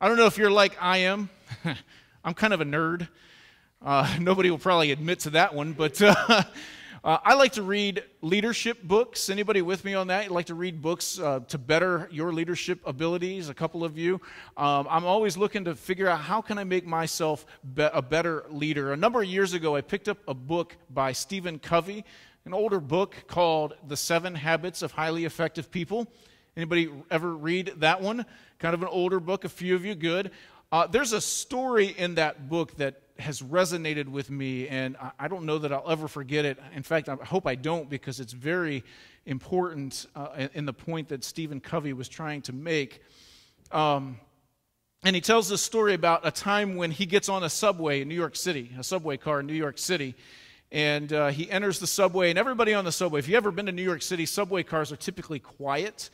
I don't know if you're like I am. I'm kind of a nerd. Nobody will probably admit to that one, but I like to read leadership books. Anybody with me on that? You like to read books to better your leadership abilities? A couple of you. I'm always looking to figure out how can I make myself a better leader. A number of years ago, I picked up a book by Stephen Covey, an older book called The 7 Habits of Highly Effective People. Anybody ever read that one? Kind of an older book, a few of you, good. There's a story in that book that has resonated with me, and I don't know that I'll ever forget it. In fact, I hope I don't, because it's very important in the point that Stephen Covey was trying to make. And he tells this story about a time when he gets on a subway in New York City, a subway car in New York City, and he enters the subway, and everybody on the subway, if you've ever been to New York City, subway cars are typically quiet.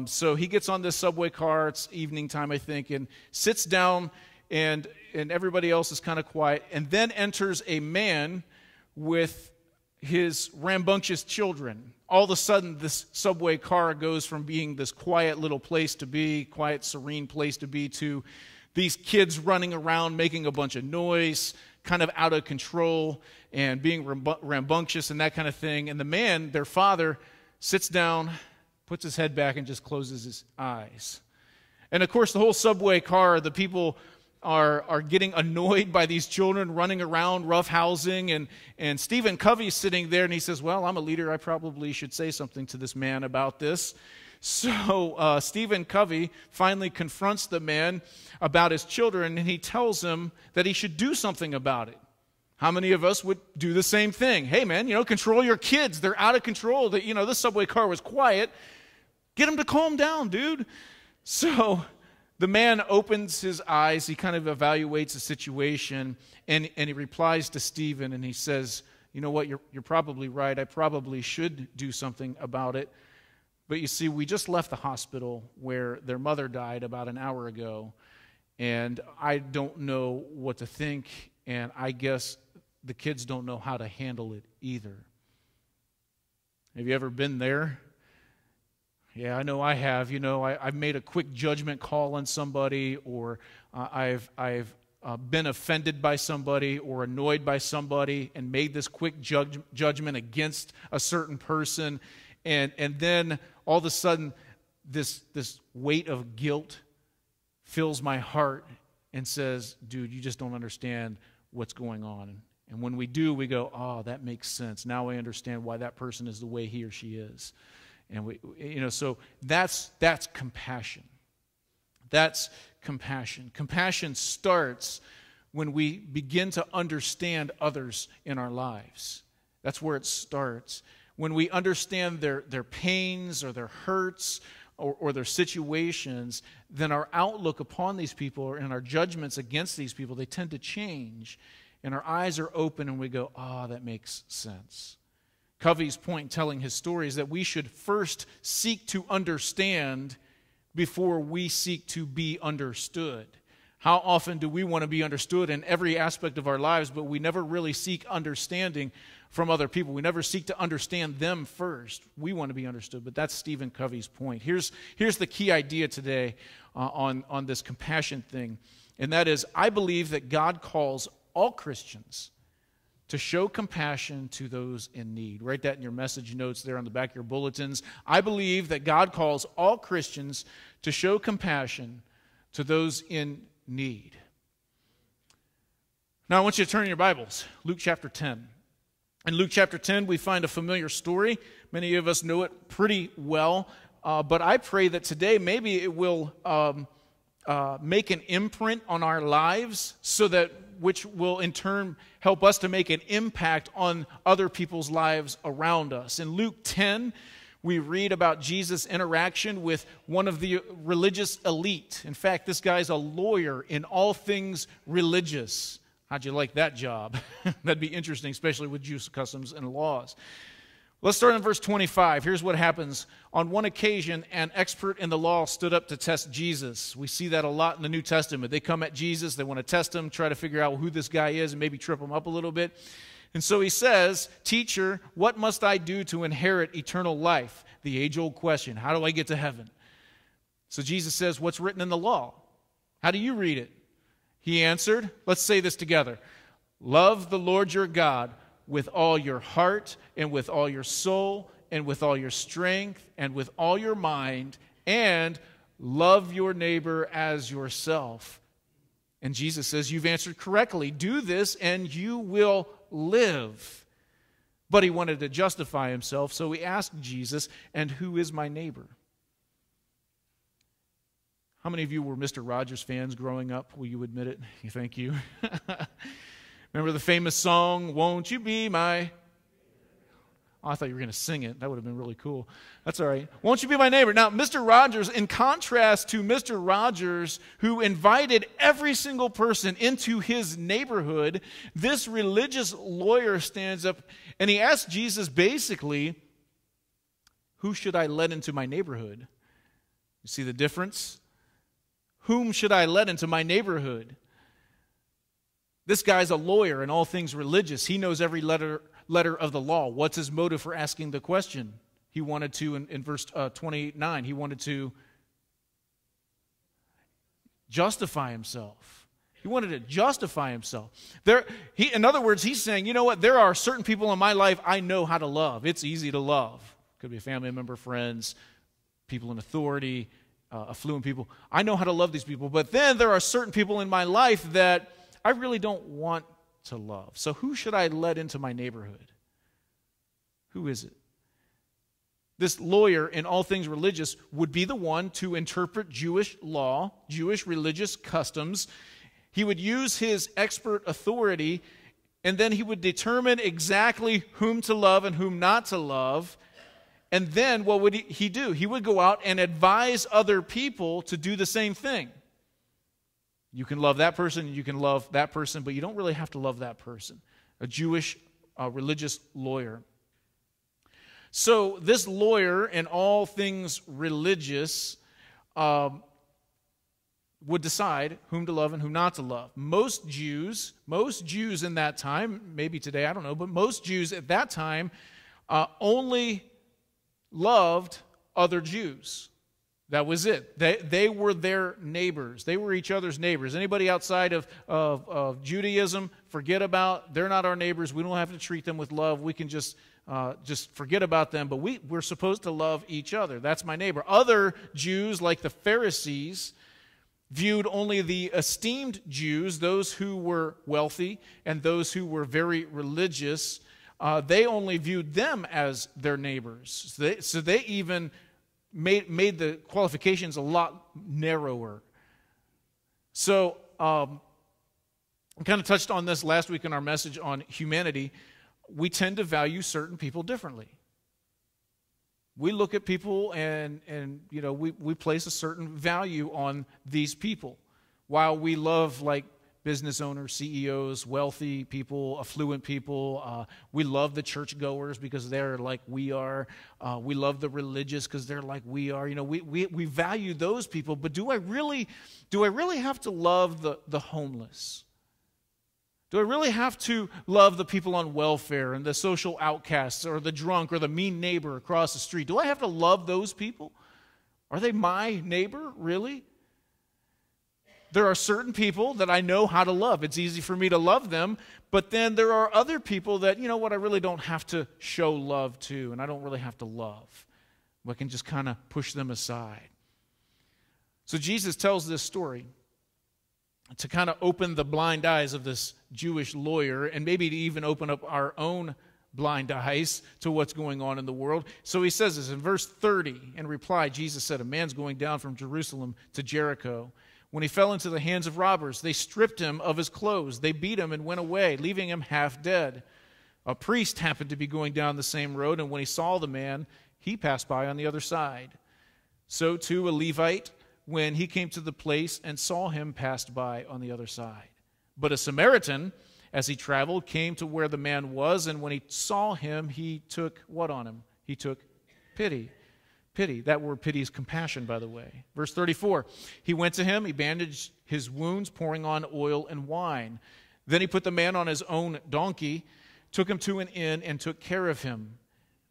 So he gets on this subway car, it's evening time, I think, and sits down, and everybody else is kind of quiet, and then enters a man with his rambunctious children. All of a sudden, this subway car goes from being this quiet little place to be, quiet, serene place to be, to these kids running around, making a bunch of noise, kind of out of control, and being rambunctious and that kind of thing. And the man, their father, sits down, puts his head back, and just closes his eyes. And of course, the whole subway car, the people are getting annoyed by these children running around, roughhousing, and Stephen Covey's sitting there, and he says, well, I'm a leader, I probably should say something to this man about this. So Stephen Covey finally confronts the man about his children, and he tells him that he should do something about it. How many of us would do the same thing? Hey, man, control your kids. They're out of control. This subway car was quiet. Get them to calm down, dude. So the man opens his eyes. He kind of evaluates the situation, and he replies to Stephen, and he says, you know what, you're probably right. I probably should do something about it. But you see, we just left the hospital where their mother died about an hour ago, and I don't know what to think, and I guess the kids don't know how to handle it either. Have you ever been there? Yeah, I know I have. I've made a quick judgment call on somebody, or I've been offended by somebody or annoyed by somebody and made this quick judgment against a certain person, and then all of a sudden this weight of guilt fills my heart and says, dude, you just don't understand what's going on. And when we do, we go, oh, that makes sense. Now I understand why that person is the way he or she is. And so that's compassion. That's compassion. Compassion starts when we begin to understand others in our lives. That's where it starts. When we understand their pains or their hurts or their situations, then our outlook upon these people and our judgments against these people, they tend to change. And our eyes are open and we go, that makes sense. Covey's point in telling his story is that we should first seek to understand before we seek to be understood. How often do we want to be understood in every aspect of our lives, but we never really seek understanding from other people? We never seek to understand them first. We want to be understood, but that's Stephen Covey's point. Here's the key idea today on this compassion thing, and that is, I believe that God calls all Christians to show compassion to those in need. Write that in your message notes there on the back of your bulletins. I believe that God calls all Christians to show compassion to those in need. Now I want you to turn in your Bibles, Luke chapter 10. In Luke chapter 10, we find a familiar story. Many of us know it pretty well, but I pray that today maybe it will make an imprint on our lives, which will in turn help us to make an impact on other people's lives around us. In Luke 10, we read about Jesus' interaction with one of the religious elite. In fact, this guy's a lawyer in all things religious. How'd you like that job? That'd be interesting, especially with Jewish customs and laws. Let's start in verse 25. Here's what happens. On one occasion, an expert in the law stood up to test Jesus. We see that a lot in the New Testament. They come at Jesus, they want to test him, try to figure out who this guy is, and maybe trip him up a little bit. And so he says, "Teacher, what must I do to inherit eternal life?" The age-old question, how do I get to heaven? So Jesus says, what's written in the law? How do you read it? He answered, let's say this together. Love the Lord your God with all your heart and with all your soul and with all your strength and with all your mind, and love your neighbor as yourself. And Jesus says, you've answered correctly. Do this and you will live. But he wanted to justify himself, so he asked Jesus, and who is my neighbor? How many of you were Mr. Rogers fans growing up? Will you admit it? Thank you. Remember the famous song, Won't You Be My... Oh, I thought you were going to sing it. That would have been really cool. That's all right. Won't you be my neighbor? Now, Mr. Rogers, in contrast to Mr. Rogers, who invited every single person into his neighborhood, this religious lawyer stands up and he asks Jesus basically, who should I let into my neighborhood? You see the difference? Whom should I let into my neighborhood? This guy's a lawyer in all things religious. He knows every letter of the law. What's his motive for asking the question? He wanted to, in verse 29, he wanted to justify himself. He wanted to justify himself. In other words, he's saying, you know what, there are certain people in my life I know how to love. It's easy to love. Could be a family member, friends, people in authority, affluent people. I know how to love these people. But then there are certain people in my life that I really don't want to love. So who should I let into my neighborhood? Who is it? This lawyer in all things religious would be the one to interpret Jewish law, Jewish religious customs. He would use his expert authority, and then he would determine exactly whom to love and whom not to love. And then what would he do? He would go out and advise other people to do the same thing. You can love that person, you can love that person, but you don't really have to love that person. A Jewish religious lawyer. So this lawyer in all things religious would decide whom to love and whom not to love. Most Jews in that time, maybe today, I don't know, but most Jews at that time only loved other Jews. That was it. They were their neighbors. They were each other's neighbors. Anybody outside of Judaism, forget about. They're not our neighbors. We don't have to treat them with love. We can just forget about them. But we're supposed to love each other. That's my neighbor. Other Jews, like the Pharisees, viewed only the esteemed Jews, those who were wealthy and those who were very religious. They only viewed them as their neighbors. So they even made the qualifications a lot narrower. So I kind of touched on this last week in our message on humanity. We tend to value certain people differently. We look at people and you know, we place a certain value on these people. While we love like business owners, CEOs, wealthy people, affluent people. We love the churchgoers because they're like we are. We love the religious because they're like we are. You know, we value those people. But do I really have to love the homeless? Do I really have to love the people on welfare and the social outcasts or the drunk or the mean neighbor across the street? Do I have to love those people? Are they my neighbor, really? There are certain people that I know how to love. It's easy for me to love them, but then there are other people that, you know what, I really don't have to show love to, and I don't really have to love. I can just kind of push them aside. So Jesus tells this story to kind of open the blind eyes of this Jewish lawyer, and maybe to even open up our own blind eyes to what's going on in the world. So he says this in verse 30. In reply, Jesus said, a man's going down from Jerusalem to Jericho. When he fell into the hands of robbers, they stripped him of his clothes. They beat him and went away, leaving him half dead. A priest happened to be going down the same road, and when he saw the man, he passed by on the other side. So too a Levite, when he came to the place and saw him, passed by on the other side. But a Samaritan, as he traveled, came to where the man was, and when he saw him, he took what on him? He took pity. Pity. That word pity is compassion, by the way. Verse 34, he went to him, he bandaged his wounds, pouring on oil and wine. Then he put the man on his own donkey, took him to an inn, and took care of him.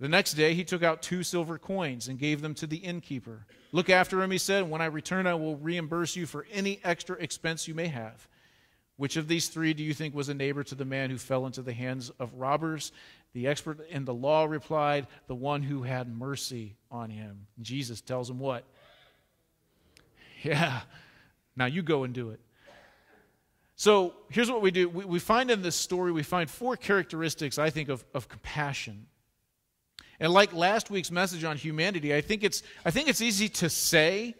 The next day he took out 2 silver coins and gave them to the innkeeper. Look after him, he said, and when I return I will reimburse you for any extra expense you may have. Which of these 3 do you think was a neighbor to the man who fell into the hands of robbers? The expert in the law replied, the one who had mercy on him. Jesus tells him what? Yeah, now you go and do it. So here's what we do. We find in this story, we find 4 characteristics, I think, of compassion. And like last week's message on humanity, I think it's easy to say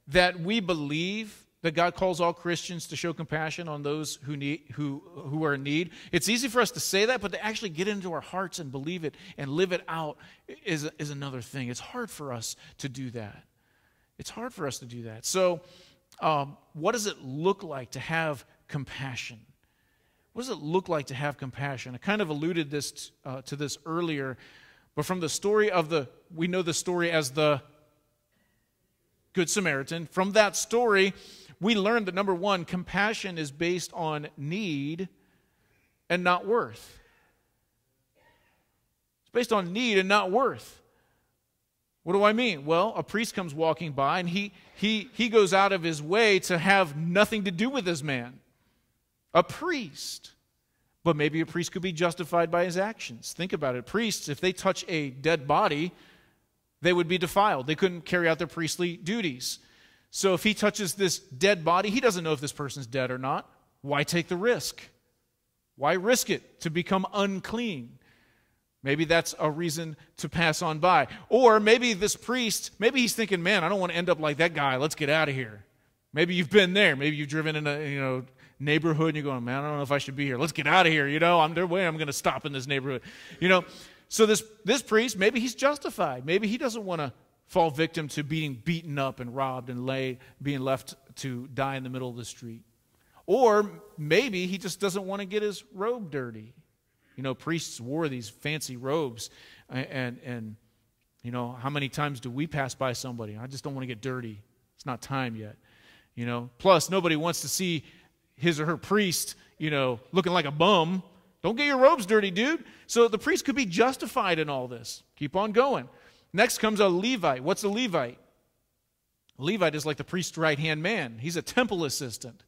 that we believe that God calls all Christians to show compassion on those who are in need. It's easy for us to say that, but to actually get into our hearts and believe it and live it out is another thing. It's hard for us to do that. It's hard for us to do that. So what does it look like to have compassion? What does it look like to have compassion? I kind of alluded to this earlier, but from the story we know the story as the Good Samaritan. From that story, we learned that, number 1, compassion is based on need and not worth. It's based on need and not worth. What do I mean? Well, a priest comes walking by, and he goes out of his way to have nothing to do with this man. A priest. But maybe a priest could be justified by his actions. Think about it. Priests, if they touch a dead body, they would be defiled. They couldn't carry out their priestly duties. So if he touches this dead body, he doesn't know if this person's dead or not. Why take the risk? Why risk it to become unclean? Maybe that's a reason to pass on by. Or maybe this priest, maybe he's thinking, man, I don't want to end up like that guy. Let's get out of here. Maybe you've been there. Maybe you've driven in a neighborhood and you're going, man, I don't know if I should be here. Let's get out of here. I'm going to stop in this neighborhood. So this priest, maybe he's justified. Maybe he doesn't want to fall victim to being beaten up and robbed and being left to die in the middle of the street. Or maybe he just doesn't want to get his robe dirty. Priests wore these fancy robes, and how many times do we pass by somebody? I just don't want to get dirty. It's not time yet. Plus, nobody wants to see his or her priest, looking like a bum. Don't get your robes dirty, dude. So the priest could be justified in all this. Keep on going. Next comes a Levite. What's a Levite? A Levite is like the priest's right-hand man. He's a temple assistant.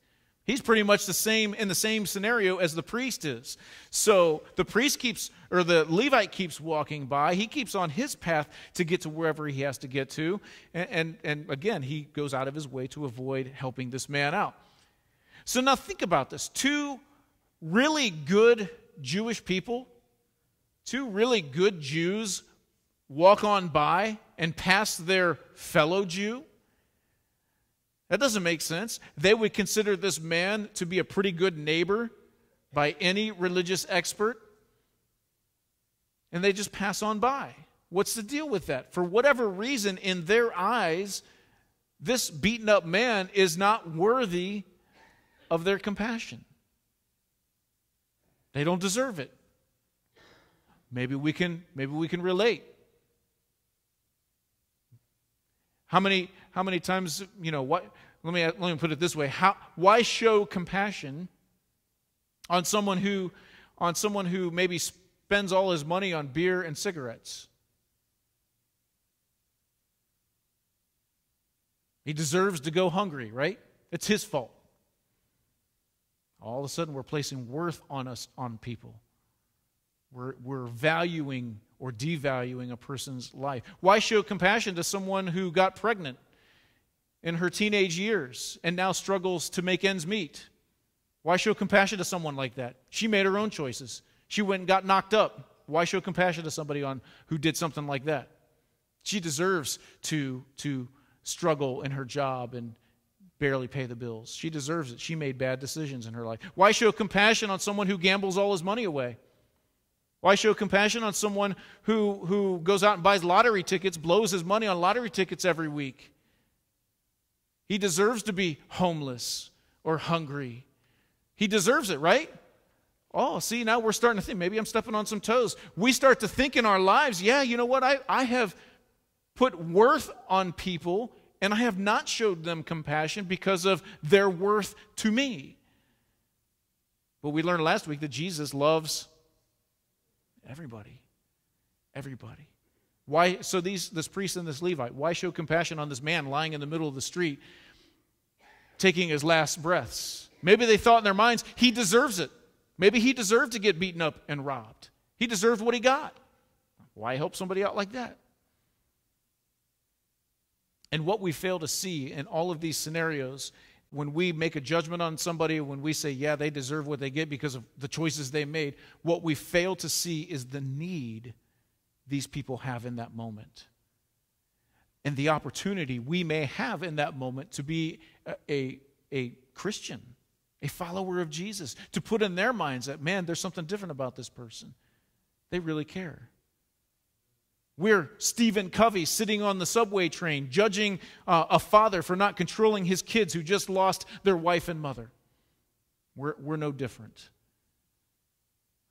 He's pretty much in the same scenario as the priest is. So the Levite keeps walking by. He keeps on his path to get to wherever he has to get to. And again, he goes out of his way to avoid helping this man out. So now think about this. 2 really good Jewish people, 2 really good Jews walk on by and pass their fellow Jew. That doesn't make sense. They would consider this man to be a pretty good neighbor by any religious expert, and they just pass on by. What's the deal with that? For whatever reason, in their eyes, this beaten up man is not worthy of their compassion. They don't deserve it. Maybe we can relate. How many times, what? Let me put it this way. Why show compassion on someone who maybe spends all his money on beer and cigarettes? He deserves to go hungry, right? It's his fault. All of a sudden, we're placing worth on people. We're valuing or devaluing a person's life. Why show compassion to someone who got pregnant in her teenage years and now struggles to make ends meet? Why show compassion to someone like that? She made her own choices. She went and got knocked up. Why show compassion to somebody who did something like that? She deserves to struggle in her job and barely pay the bills. She deserves it. She made bad decisions in her life. Why show compassion on someone who gambles all his money away? Why show compassion on someone who goes out and buys lottery tickets, blows his money on lottery tickets every week? He deserves to be homeless or hungry. He deserves it, right? Oh, see, now we're starting to think, maybe I'm stepping on some toes. We start to think in our lives, yeah, you know what? I have put worth on people, and I have not showed them compassion because of their worth to me. But we learned last week that Jesus loves everybody. Everybody. Why? So this priest and this Levite, why show compassion on this man lying in the middle of the street, taking his last breaths? Maybe they thought in their minds, he deserves it. Maybe he deserved to get beaten up and robbed. He deserved what he got. Why help somebody out like that? And what we fail to see in all of these scenarios, when we make a judgment on somebody, when we say, yeah, they deserve what they get because of the choices they made, what we fail to see is the need these people have in that moment. And the opportunity we may have in that moment to be a Christian, a follower of Jesus, to put in their minds that, man, there's something different about this person. They really care. We're Stephen Covey sitting on the subway train, judging a father for not controlling his kids who just lost their wife and mother. We're no different.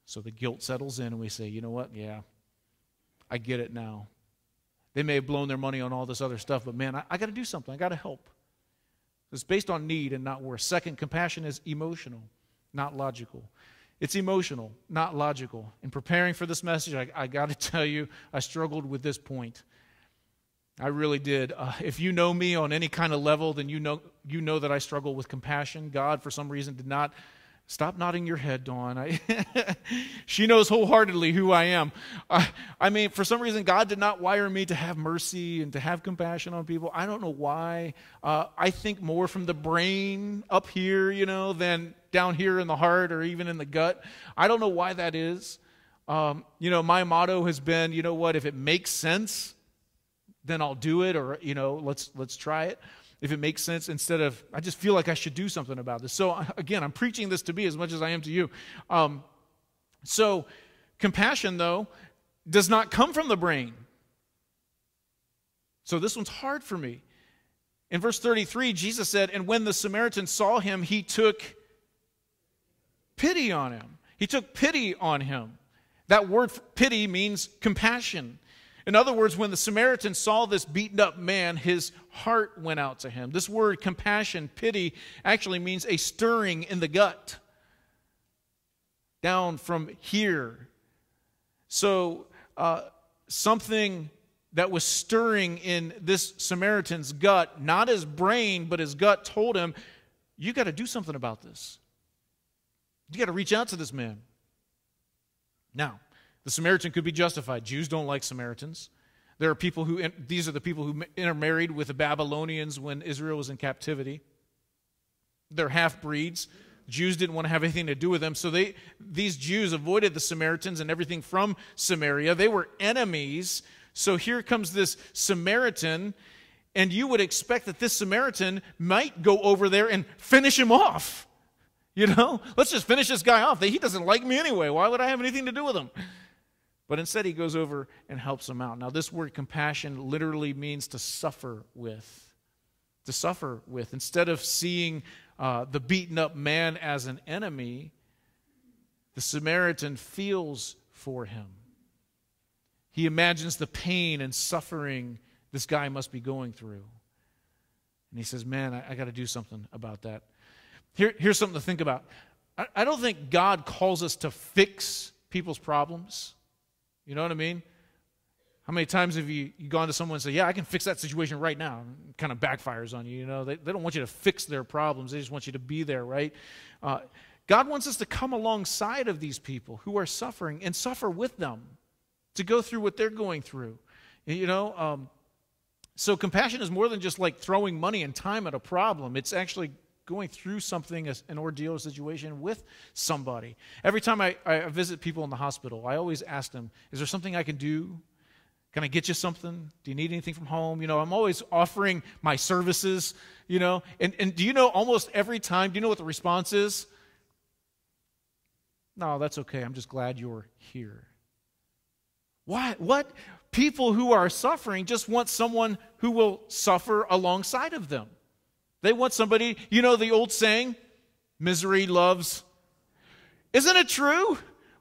So the guilt settles in and we say, you know what? Yeah, I get it now. They may have blown their money on all this other stuff, but man, I got to do something. I got to help. It's based on need and not worth. Second, compassion is emotional, not logical. It's emotional, not logical. In preparing for this message, I got to tell you, I struggled with this point. I really did. If you know me on any kind of level, then you know that I struggle with compassion. God, for some reason, did not. Stop nodding your head, Dawn. She knows wholeheartedly who I am. I mean, for some reason, God did not wire me to have mercy and to have compassion on people. I don't know why. I think more from the brain up here, than down here in the heart or even in the gut. I don't know why that is. My motto has been, you know what, if it makes sense, then I'll do it, or, let's try it. If it makes sense, instead of, I just feel like I should do something about this. So again, I'm preaching this to me as much as I am to you. So compassion, though, does not come from the brain. So this one's hard for me. In verse 33, Jesus said, and when the Samaritan saw him, he took pity on him. He took pity on him. That word pity means compassion. In other words, when the Samaritan saw this beaten up man, his heart went out to him. This word compassion, pity, actually means a stirring in the gut. Down from here. So something that was stirring in this Samaritan's gut, not his brain, but his gut told him, you got to do something about this. You got to reach out to this man. Now, the Samaritan could be justified. Jews don't like Samaritans. There are people these are the people who intermarried with the Babylonians when Israel was in captivity. They're half-breeds. Jews didn't want to have anything to do with them, so these Jews avoided the Samaritans and everything from Samaria. They were enemies. So here comes this Samaritan, and you would expect that this Samaritan might go over there and finish him off. Let's just finish this guy off. He doesn't like me anyway. Why would I have anything to do with him? But instead, he goes over and helps him out. Now, this word compassion literally means to suffer with. To suffer with. Instead of seeing the beaten up man as an enemy, the Samaritan feels for him. He imagines the pain and suffering this guy must be going through. And he says, man, I got to do something about that. Here's something to think about. I don't think God calls us to fix people's problems. You know what I mean? How many times have you gone to someone and said, yeah, I can fix that situation right now? It kind of backfires on you. They don't want you to fix their problems. They just want you to be there, right? God wants us to come alongside of these people who are suffering and suffer with them, to go through what they're going through. So compassion is more than just like throwing money and time at a problem. It's actually going through something, an ordeal, a situation with somebody. Every time I visit people in the hospital, I always ask them, is there something I can do? Can I get you something? Do you need anything from home? I'm always offering my services, And do you know almost every time, do you know what the response is? No, that's okay. I'm just glad you're here. Why? What? People who are suffering just want someone who will suffer alongside of them. They want somebody, the old saying, misery loves. Isn't it true?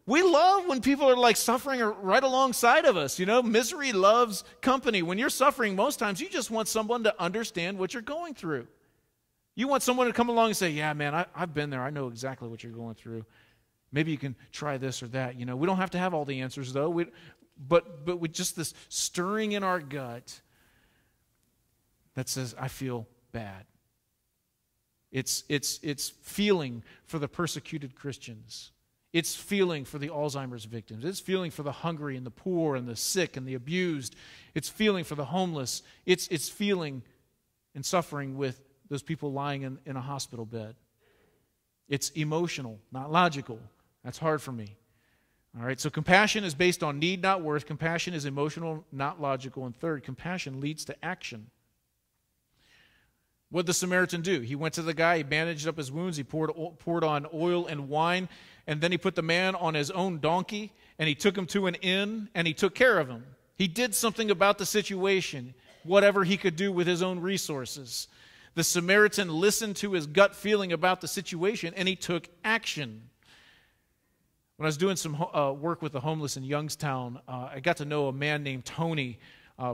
We love when people are like suffering right alongside of us. Misery loves company. When you're suffering, most times you just want someone to understand what you're going through. You want someone to come along and say, yeah, man, I've been there. I know exactly what you're going through. Maybe you can try this or that. We don't have to have all the answers, though. but with just this stirring in our gut that says, I feel bad. It's feeling for the persecuted Christians. It's feeling for the Alzheimer's victims. It's feeling for the hungry and the poor and the sick and the abused. It's feeling for the homeless. It's feeling and suffering with those people lying in a hospital bed. It's emotional, not logical. That's hard for me. All right, so compassion is based on need, not worth. Compassion is emotional, not logical. And third, compassion leads to action. What did the Samaritan do? He went to the guy, he bandaged up his wounds, he poured on oil and wine, and then he put the man on his own donkey, and he took him to an inn, and he took care of him. He did something about the situation, whatever he could do with his own resources. The Samaritan listened to his gut feeling about the situation, and he took action. When I was doing some work with the homeless in Youngstown, I got to know a man named Tony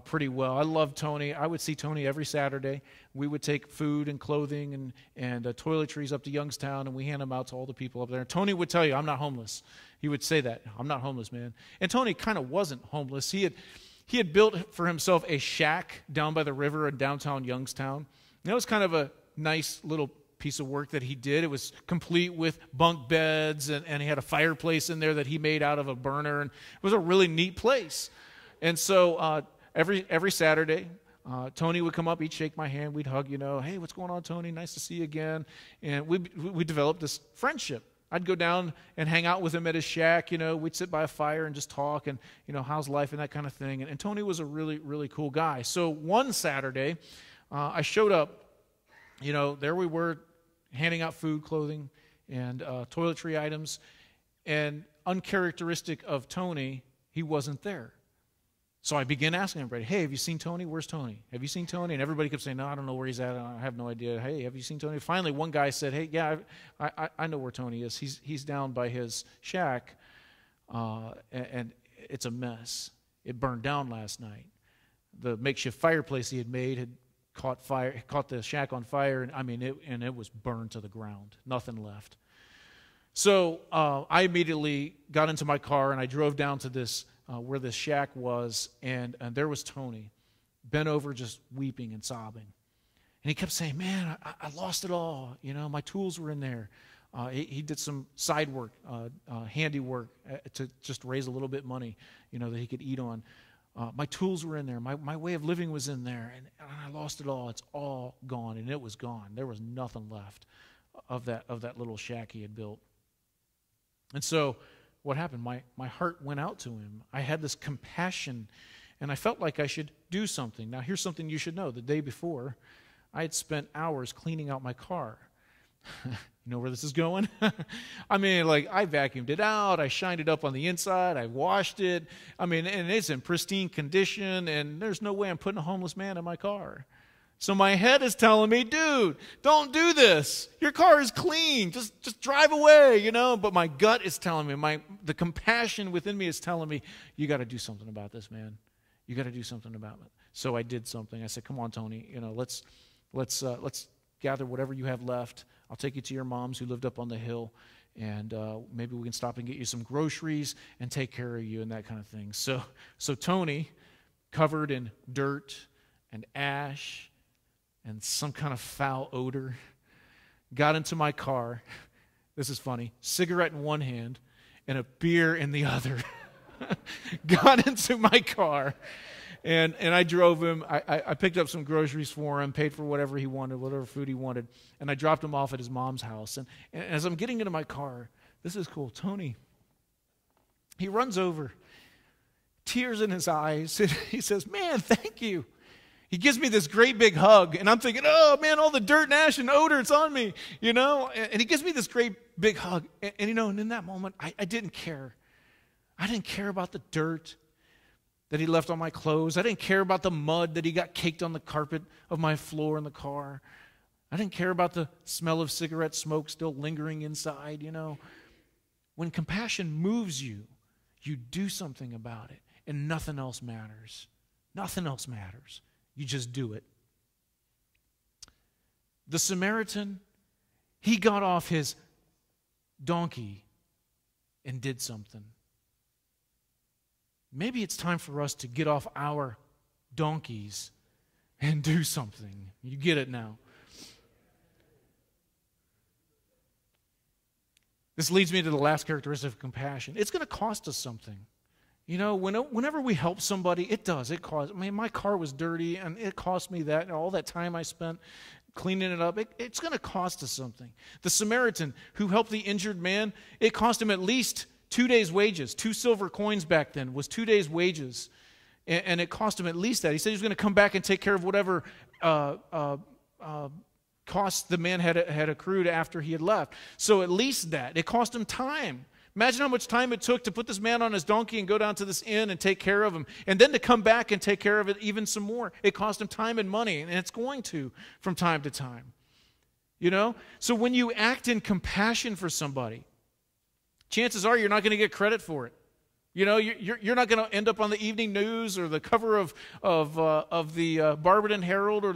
pretty well. I love Tony. I would see Tony every Saturday. We would take food and clothing and toiletries up to Youngstown, and we hand them out to all the people up there. And Tony would tell you, I'm not homeless. He would say that. I'm not homeless, man. And Tony kind of wasn't homeless. He had built for himself a shack down by the river in downtown Youngstown. And that was kind of a nice little piece of work that he did. It was complete with bunk beds, and he had a fireplace in there that he made out of a burner. And it was a really neat place. And so every Saturday, Tony would come up, he'd shake my hand, we'd hug, hey, what's going on, Tony? Nice to see you again. And we developed this friendship. I'd go down and hang out with him at his shack, we'd sit by a fire and just talk and, how's life and that kind of thing. And Tony was a really, really cool guy. So one Saturday, I showed up, there we were handing out food, clothing, and toiletry items. And uncharacteristic of Tony, he wasn't there. So I began asking everybody, hey, have you seen Tony? Where's Tony? Have you seen Tony? And everybody kept saying, no, I don't know where he's at. I have no idea. Hey, have you seen Tony? Finally, one guy said, hey, yeah, I know where Tony is. He's down by his shack, and it's a mess. It burned down last night. The makeshift fireplace he had made had caught the shack on fire, and it was burned to the ground. Nothing left. So I immediately got into my car, and I drove down to this where this shack was, and there was Tony, bent over just weeping and sobbing. And he kept saying, man, I lost it all. My tools were in there. He did some side work, handiwork to just raise a little bit of money, that he could eat on. My tools were in there. My way of living was in there, and I lost it all. It's all gone, and it was gone. There was nothing left of that little shack he had built. And so what happened? My heart went out to him. I had this compassion, and I felt like I should do something. Now, here's something you should know. The day before, I had spent hours cleaning out my car. You know where this is going? I vacuumed it out. I shined it up on the inside. I washed it. And it's in pristine condition, and there's no way I'm putting a homeless man in my car. So my head is telling me, dude, don't do this. Your car is clean. Just drive away, But my gut is telling me, the compassion within me is telling me, you got to do something about this, man. You got to do something about it. So I did something. I said, come on, Tony, let's gather whatever you have left. I'll take you to your mom's who lived up on the hill, and maybe we can stop and get you some groceries and take care of you and that kind of thing. So Tony, covered in dirt and ash and some kind of foul odor, got into my car. This is funny. Cigarette in one hand and a beer in the other. Got into my car, and I drove him. I picked up some groceries for him, paid for whatever he wanted, whatever food he wanted, and I dropped him off at his mom's house. And as I'm getting into my car, this is cool. Tony, he runs over, tears in his eyes, and he says, man, thank you. He gives me this great big hug, and I'm thinking, oh, man, all the dirt and ash and odor, it's on me, And he gives me this great big hug. And in that moment, I didn't care. I didn't care about the dirt that he left on my clothes. I didn't care about the mud that he got caked on the carpet of my floor in the car. I didn't care about the smell of cigarette smoke still lingering inside, When compassion moves you, you do something about it, and nothing else matters. Nothing else matters. You just do it. The Samaritan, he got off his donkey and did something. maybe it's time for us to get off our donkeys and do something. You get it now. This leads me to the last characteristic of compassion. It's going to cost us something. You know, whenever we help somebody, it does. It costs. I mean, my car was dirty, and it cost me that. And all that time I spent cleaning it up, it's going to cost us something. The Samaritan who helped the injured man, it cost him at least 2 days' wages. 2 silver coins back then was 2 days' wages. And it cost him at least that. He said he was going to come back and take care of whatever costs the man had accrued after he had left. So at least that. It cost him time. Imagine how much time it took to put this man on his donkey and go down to this inn and take care of him, and then to come back and take care of it even some more. It cost him time and money, and it's going to from time to time. You know? So when you act in compassion for somebody, chances are you're not going to get credit for it. You know, you're not going to end up on the evening news or the cover of the Barberton Herald or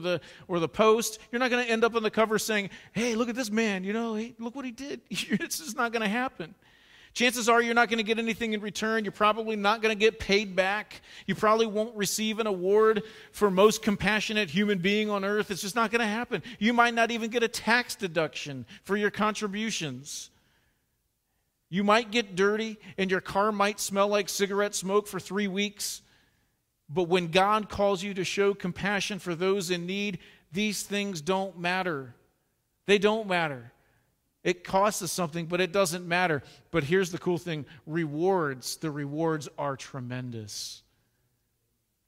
the Post. You're not going to end up on the cover saying, "Hey, look at this man. You know, hey, look what he did." It's just not going to happen. Chances are you're not going to get anything in return. You're probably not going to get paid back. You probably won't receive an award for most compassionate human being on earth. It's just not going to happen. You might not even get a tax deduction for your contributions. You might get dirty, and your car might smell like cigarette smoke for 3 weeks. But when God calls you to show compassion for those in need, these things don't matter. They don't matter. It costs us something, but it doesn't matter. But here's the cool thing. The rewards are tremendous.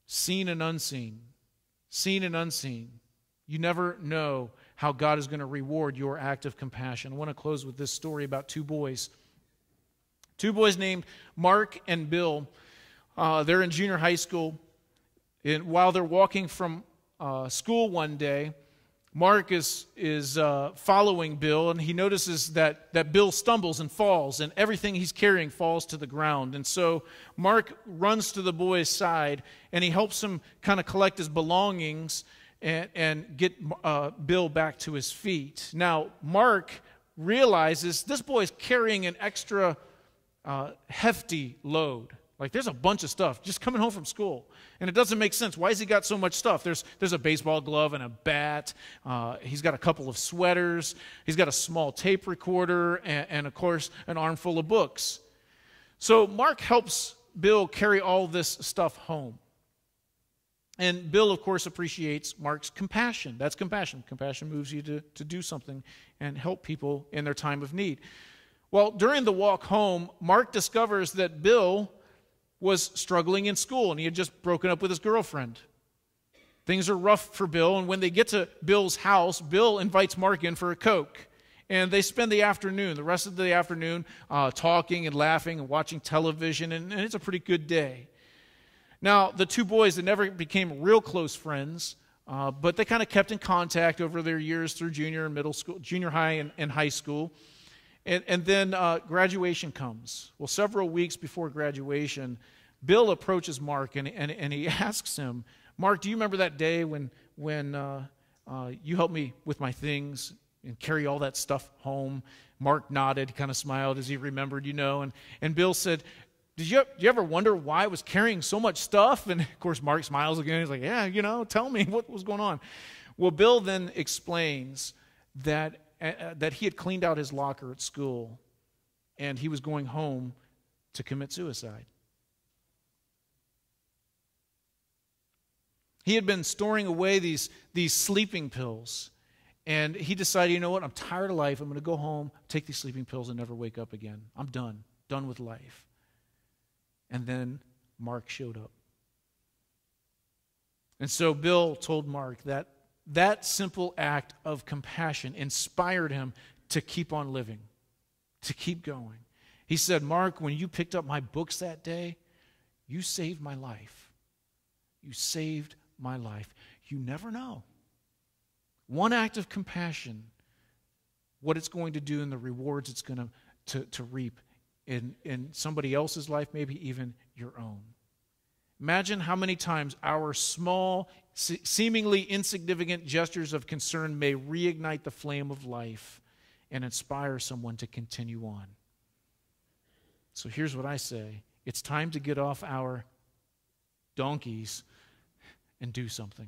Seen and unseen. Seen and unseen. You never know how God is going to reward your act of compassion. I want to close with this story about 2 boys. 2 boys named Mark and Bill. They're in junior high school. And while they're walking from school one day, Mark is following Bill, and he notices that Bill stumbles and falls, and everything he's carrying falls to the ground. And so Mark runs to the boy's side, and he helps him kind of collect his belongings and get Bill back to his feet. Now, Mark realizes this boy's carrying an extra hefty load. Like, there's a bunch of stuff just coming home from school. And it doesn't make sense. Why has he got so much stuff? There's a baseball glove and a bat. He's got a couple of sweaters. He's got a small tape recorder and, of course, an armful of books. So Mark helps Bill carry all this stuff home. And Bill, of course, appreciates Mark's compassion. That's compassion. Compassion moves you to do something and help people in their time of need. Well, during the walk home, Mark discovers that Bill was struggling in school, and he had just broken up with his girlfriend. Things are rough for Bill, and when they get to Bill's house, Bill invites Mark in for a Coke. And they spend the rest of the afternoon, talking and laughing and watching television, and it's a pretty good day. Now, the 2 boys, they never became real close friends, but they kind of kept in contact over their years through junior and middle school, junior high and high school. And then graduation comes. Well, several weeks before graduation, Bill approaches Mark and he asks him, "Mark, do you remember that day when you helped me with my things and carry all that stuff home?" Mark nodded, kind of smiled as he remembered, And Bill said, Did you ever wonder why I was carrying so much stuff? And, of course, Mark smiles again. He's like, "Yeah, tell me what was going on." Well, Bill then explains that he had cleaned out his locker at school, and he was going home to commit suicide. He had been storing away these sleeping pills, and he decided, you know what, I'm tired of life. I'm going to go home, take these sleeping pills, and never wake up again. I'm done with life. And then Mark showed up. And so Bill told Mark that simple act of compassion inspired him to keep on living, to keep going. He said, "Mark, when you picked up my books that day, you saved my life. You saved my life." You never know. One act of compassion, what it's going to do and the rewards it's going to reap in somebody else's life, maybe even your own. Imagine how many times our small, seemingly insignificant gestures of concern may reignite the flame of life and inspire someone to continue on. So here's what I say. It's time to get off our donkeys and do something.